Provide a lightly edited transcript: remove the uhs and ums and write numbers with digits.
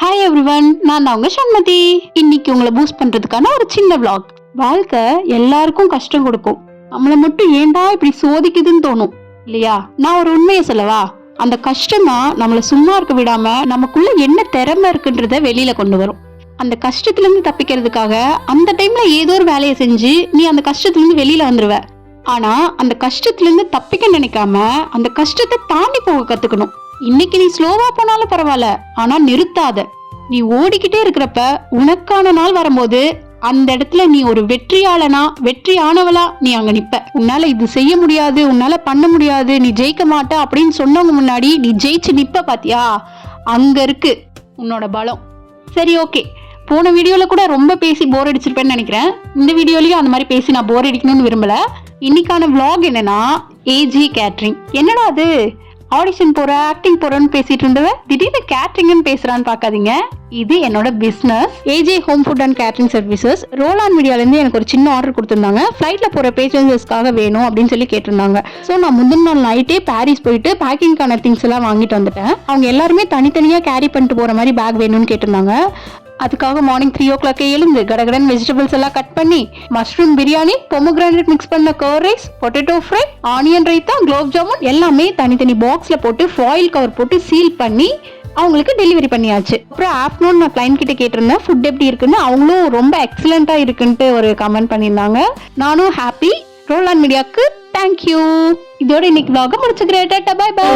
Hi everyone, நான் தான் உங்க சண்மதி. இன்னைக்கு உங்களை பூஸ்ட் பண்றதுக்கான ஒரு சின்ன vlog. வாழ்க்கை எல்லாருக்கும் கஷ்டம் கொடுக்கும். நம்மள மட்டும் ஏன்டா இப்படி சோதிக்குதுன்னு தோணும் இல்லையா? நான் ஒரு உண்மையை சொல்லவா? அந்த கஷ்டம் தான் நம்மள சும்மா இருக்க விடாம நமக்குள்ள என்ன திறமை இருக்குன்றத வெளியில கொண்டு வரும். அந்த கஷ்டத்துல இருந்து தப்பிக்கிறதுக்காக அந்த டைம்ல ஏதோ ஒரு வேலையை செஞ்சு நீ அந்த கஷ்டத்துல இருந்து வெளியில வந்துருவ. ஆனா அந்த கஷ்டத்துல இருந்து தப்பிக்க நினைக்காம அந்த கஷ்டத்தை தாண்டி போக கத்துக்கணும். இன்னைக்கு நீ ஸ்லோவா போனாலும் பரவாயில்ல, ஆனா நிறுத்தாத. நீ ஓடிக்கிட்டே இருக்கிறப்ப உனக்கான நாள் வரும்போது அந்த இடத்துல நீ ஒரு வெற்றி ஆனவளா நீ அங்க நிப்ப. உன்னால இது செய்ய முடியாது, உன்னால பண்ண முடியாது, நீ ஜெயிக்க மாட்ட அப்படின்னு சொன்னவங்க முன்னாடி நீ ஜெயிச்சு நிப்ப பாத்தியா? அங்க இருக்கு உன்னோட பலம். சரி, ஓகே. போன வீடியோல கூட ரொம்ப பேசி போர் அடிச்சிருப்பேன்னு நினைக்கிறேன். இந்த வீடியோலயும் அந்த மாதிரி பேசி நான் போர் அடிக்கணும்னு விரும்பல. இன்னைக்கான vlog என்னன்னா ஏஜி கேட்டரிங். என்னடா அது ஆடிஷன் போற ஆக்டிங் போறன்னு பேசிட்டு இருந்தவ திடீர்னு கேட்டரிங்னு பேசுறான்னு பாக்காதீங்க. இது என்னோட business, AJ home food and catering services. ரோலான் மீடியால இருந்து எனக்கு ஒரு சின்ன ஆர்டர் கொடுத்திருந்தாங்க. ஃபிளைட்ல போற பேசஞ்சர்ஸ்க்காக வேணும் அப்படின்னு சொல்லி கேட்டிருந்தாங்க. ஸோ நான் முந்தின நாள் நைட்டே பாரிஸ் போயிட்டு பேக்கிங்கான திங்ஸ் எல்லாம் வாங்கிட்டு வந்துட்டேன். அவங்க எல்லாருமே தனித்தனியா கேரி பண்ணிட்டு போற மாதிரி பேக் வேணும்னு கேட்டிருந்தாங்க. அதுக்காக மார்னிங் 3 o'clock எழுந்து கடகடன் வெஜிடபிள்ஸ் எல்லாம் கட் பண்ணி மஷ்ரூம் பிரியாணி, பொமோகிரானேட் மிக்ஸ் பண்ண curd rice, potato fry, onion raita, gulab jamun எல்லாமே தனித்தனி பாக்ஸ்ல போட்டு ஃபாயில் கவர் போட்டு சீல் பண்ணி அவங்களுக்கு டெலிவரி பண்ணியாச்சு. அப்புறம் ஆஃப்டர்நூன் நான் கிளைண்ட் கிட்ட கேட்டிருந்தேன் ஃபுட் எப்படி இருக்குன்னு. அவங்களும் ரொம்ப எக்ஸலண்டா இருக்குன்ட்டு ஒரு கமெண்ட் பண்ணியிருந்தாங்க. நானும் ஹாப்பி. Roll-on மீடியாக்கு thank you. இதோட இன்னைக்கு vlog முடிச்சுக்கிறேன். Tata, bye by.